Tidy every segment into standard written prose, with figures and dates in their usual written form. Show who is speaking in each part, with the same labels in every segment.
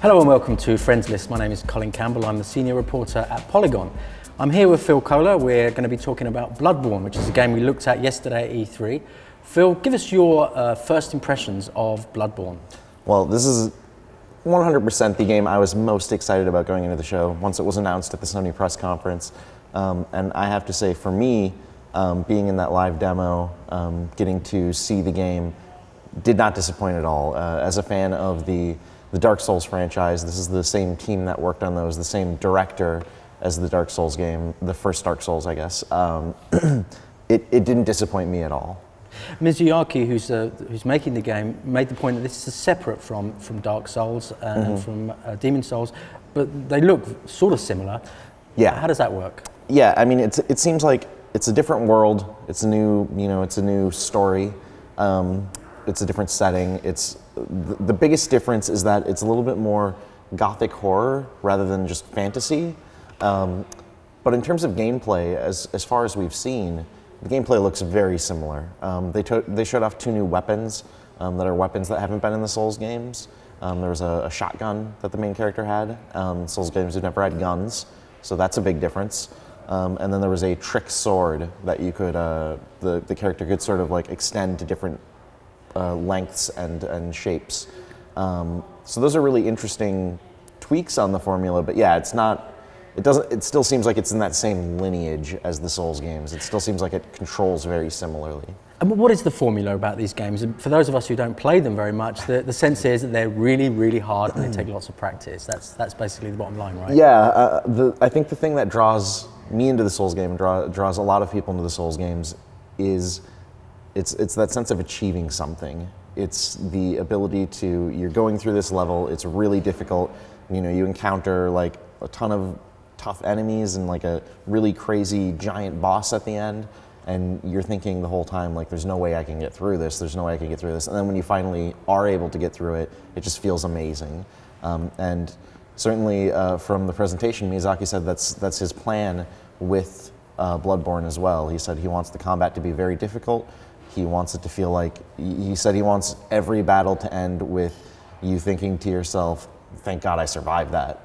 Speaker 1: Hello and welcome to Friends List. My name is Colin Campbell. I'm the senior reporter at Polygon. I'm here with Phil Kollar. We're going to be talking about Bloodborne, which is a game we looked at yesterday at E3. Phil, give us your first impressions of Bloodborne.
Speaker 2: Well, this is 100% the game I was most excited about going into the show once it was announced at the Sony press conference. And I have to say, for me, being in that live demo, getting to see the game, did not disappoint at all. As a fan of the Dark Souls franchise, this is the same team that worked on those, the same director as the Dark Souls game, the first Dark Souls, I guess. It didn't disappoint me at all.
Speaker 1: Miyazaki, who's making the game, made the point that this is separate from Dark Souls and from Demon Souls, but they look sort of similar.
Speaker 2: Yeah.
Speaker 1: How does that work?
Speaker 2: Yeah, I mean, it seems like it's a different world. It's a new, it's a new story. It's a different setting. The biggest difference is that it's a little bit more gothic horror rather than just fantasy. But in terms of gameplay, as far as we've seen, the gameplay looks very similar. They showed off 2 new weapons that are weapons that haven't been in the Souls games. There was a shotgun that the main character had. Souls games have never had guns, so that's a big difference. And then there was a trick sword that you could, the character could sort of like extend to different lengths and shapes. So those are really interesting tweaks on the formula, but yeah, it still seems like it's in that same lineage as the Souls games. It still seems like it controls very similarly.
Speaker 1: And what is the formula about these games? And for those of us who don't play them very much, the sense is that they're really, really hard and they take lots of practice. That's basically the bottom line, right?
Speaker 2: Yeah, I think the thing that draws me into the Souls game, draws a lot of people into the Souls games, is it's that sense of achieving something. It's the ability to, you're going through this level, it's really difficult, you encounter like a ton of tough enemies and like a really crazy giant boss at the end, and you're thinking the whole time like there's no way I can get through this, there's no way I can get through this, and then when you finally are able to get through it, it just feels amazing. And certainly from the presentation, Miyazaki said that's his plan with Bloodborne as well. He said he wants the combat to be very difficult. He wants it to feel like, he said he wants every battle to end with you thinking to yourself, thank God I survived that.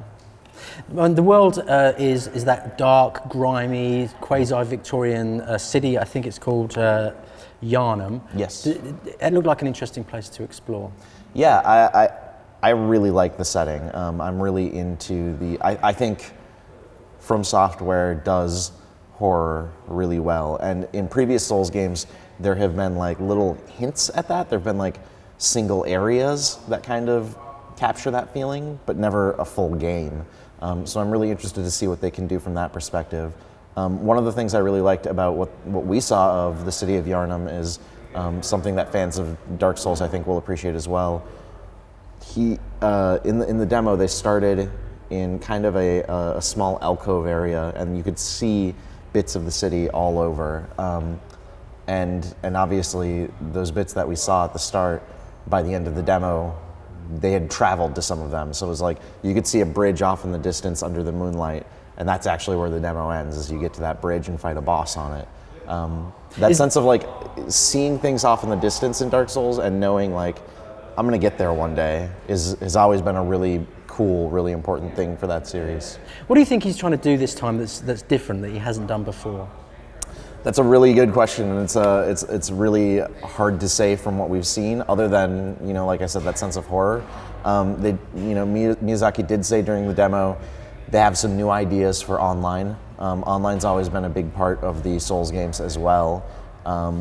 Speaker 1: And the world is that dark, grimy, quasi-Victorian city. I think it's called Yharnam.
Speaker 2: Yes.
Speaker 1: It looked like an interesting place to explore.
Speaker 2: Yeah, I really like the setting. I'm really into I think From Software does horror really well. And in previous Souls games, there have been like little hints at that. There have been like single areas that kind of capture that feeling, but never a full game. So I'm really interested to see what they can do from that perspective. One of the things I really liked about what we saw of the city of Yharnam is something that fans of Dark Souls I think will appreciate as well. In the demo, they started in kind of a small alcove area, and you could see bits of the city all over. And obviously, those bits that we saw at the start, by the end of the demo, they had traveled to some of them. So it was like, you could see a bridge off in the distance under the moonlight, and that's actually where the demo ends, is you get to that bridge and fight a boss on it. That sense of like, seeing things off in the distance in Dark Souls and knowing like, I'm gonna get there one day, has always been a really cool, really important thing for that series.
Speaker 1: What do you think he's trying to do this time that's different, that he hasn't done before?
Speaker 2: That's a really good question, and it's really hard to say from what we've seen, other than, like I said, that sense of horror. Miyazaki did say during the demo they have some new ideas for online. Online's always been a big part of the Souls games as well,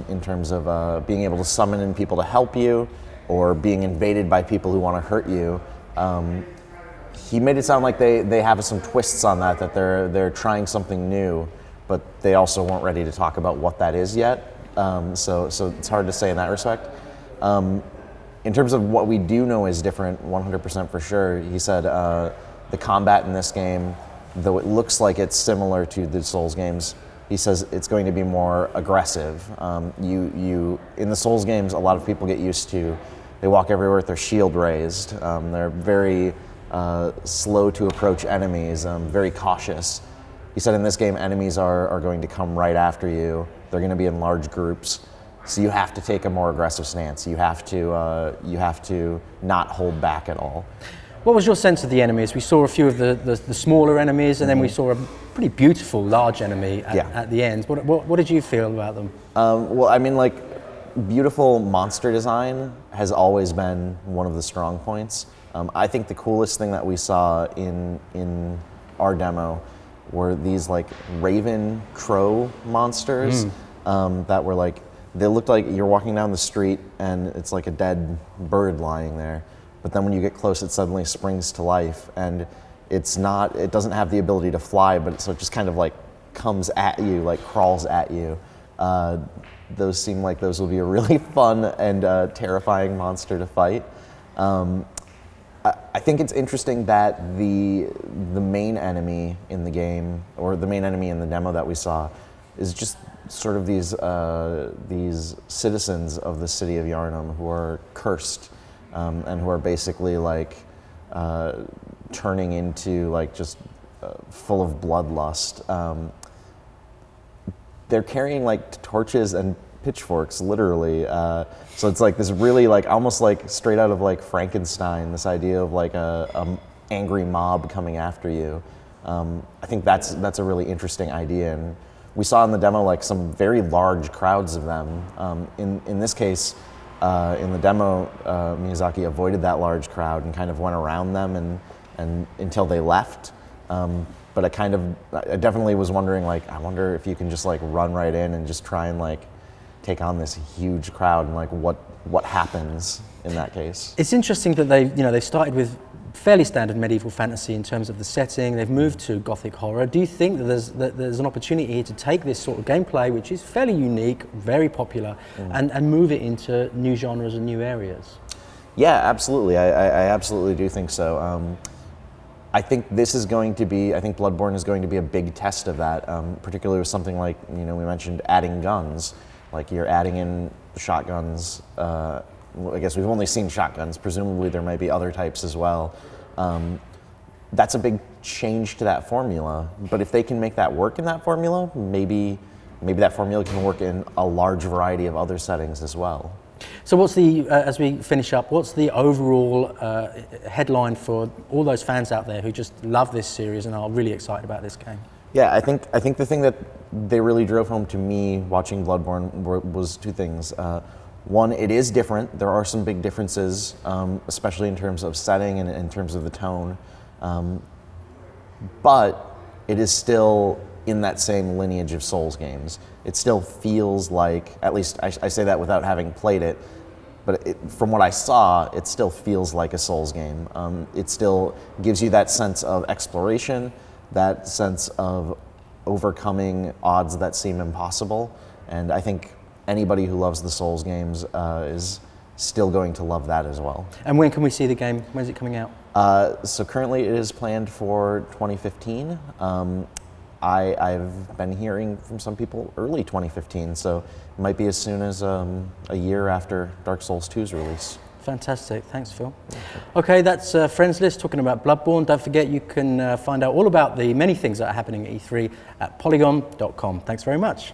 Speaker 2: in terms of being able to summon in people to help you, or being invaded by people who want to hurt you. He made it sound like they have some twists on that they're trying something new, but they also weren't ready to talk about what that is yet. So it's hard to say in that respect. In terms of what we do know is different, 100% for sure, he said the combat in this game, though it looks like it's similar to the Souls games, he says it's going to be more aggressive. In the Souls games, a lot of people get used to, they walk everywhere with their shield raised. They're very slow to approach enemies, very cautious. He said in this game, enemies are going to come right after you. They're going to be in large groups. So you have to take a more aggressive stance. You have to not hold back at all.
Speaker 1: What was your sense of the enemies? We saw a few of the smaller enemies, and then we saw a pretty beautiful large enemy at the end. What did you feel about them?
Speaker 2: Well, I mean, like, beautiful monster design has always been one of the strong points. I think the coolest thing that we saw in our demo were these like raven crow monsters that were like, they looked like you're walking down the street and it's like a dead bird lying there. But then when you get close, it suddenly springs to life, and it doesn't have the ability to fly, but so it just kind of like comes at you, like crawls at you. Those seem like those will be a really fun and terrifying monster to fight. I think it's interesting that the main enemy in the game, or the main enemy in the demo that we saw, is just sort of these citizens of the city of Yharnam who are cursed and who are basically like turning into like just full of bloodlust. They're carrying like torches and pitchforks, literally. So it's like this really like almost like straight out of like Frankenstein, this idea of like a angry mob coming after you. I think that's a really interesting idea, and we saw in the demo like some very large crowds of them. In this case, in the demo, Miyazaki avoided that large crowd and kind of went around them and until they left. But I definitely was wondering, like, I wonder if you can just like run right in and just try and like take on this huge crowd, and like what happens in that case.
Speaker 1: It's interesting that they started with fairly standard medieval fantasy in terms of the setting. They've moved to gothic horror. Do you think that there's an opportunity here to take this sort of gameplay, which is fairly unique, very popular, and move it into new genres and new areas?
Speaker 2: Yeah, absolutely. I absolutely do think so. I think this is going to be, I think Bloodborne is going to be a big test of that, particularly with something like, we mentioned adding guns. Like you're adding in shotguns. I guess we've only seen shotguns. Presumably there might be other types as well. That's a big change to that formula. But if they can make that work in that formula, maybe that formula can work in a large variety of other settings as well.
Speaker 1: So what's the, as we finish up, what's the overall headline for all those fans out there who just love this series and are really excited about this game?
Speaker 2: Yeah, I think the thing that they really drove home to me watching Bloodborne was two things. One, it is different. There are some big differences, especially in terms of setting and in terms of the tone. But it is still in that same lineage of Souls games. It still feels like, at least I say that without having played it, but from what I saw, it still feels like a Souls game. It still gives you that sense of exploration, that sense of overcoming odds that seem impossible, and I think anybody who loves the Souls games is still going to love that as well.
Speaker 1: And when can we see the game? When's it coming out?
Speaker 2: So currently it is planned for 2015. I've been hearing from some people early 2015, so it might be as soon as a year after Dark Souls 2's release.
Speaker 1: Fantastic, thanks Phil. Okay, that's Friends List talking about Bloodborne. Don't forget you can find out all about the many things that are happening at E3 at polygon.com. Thanks very much.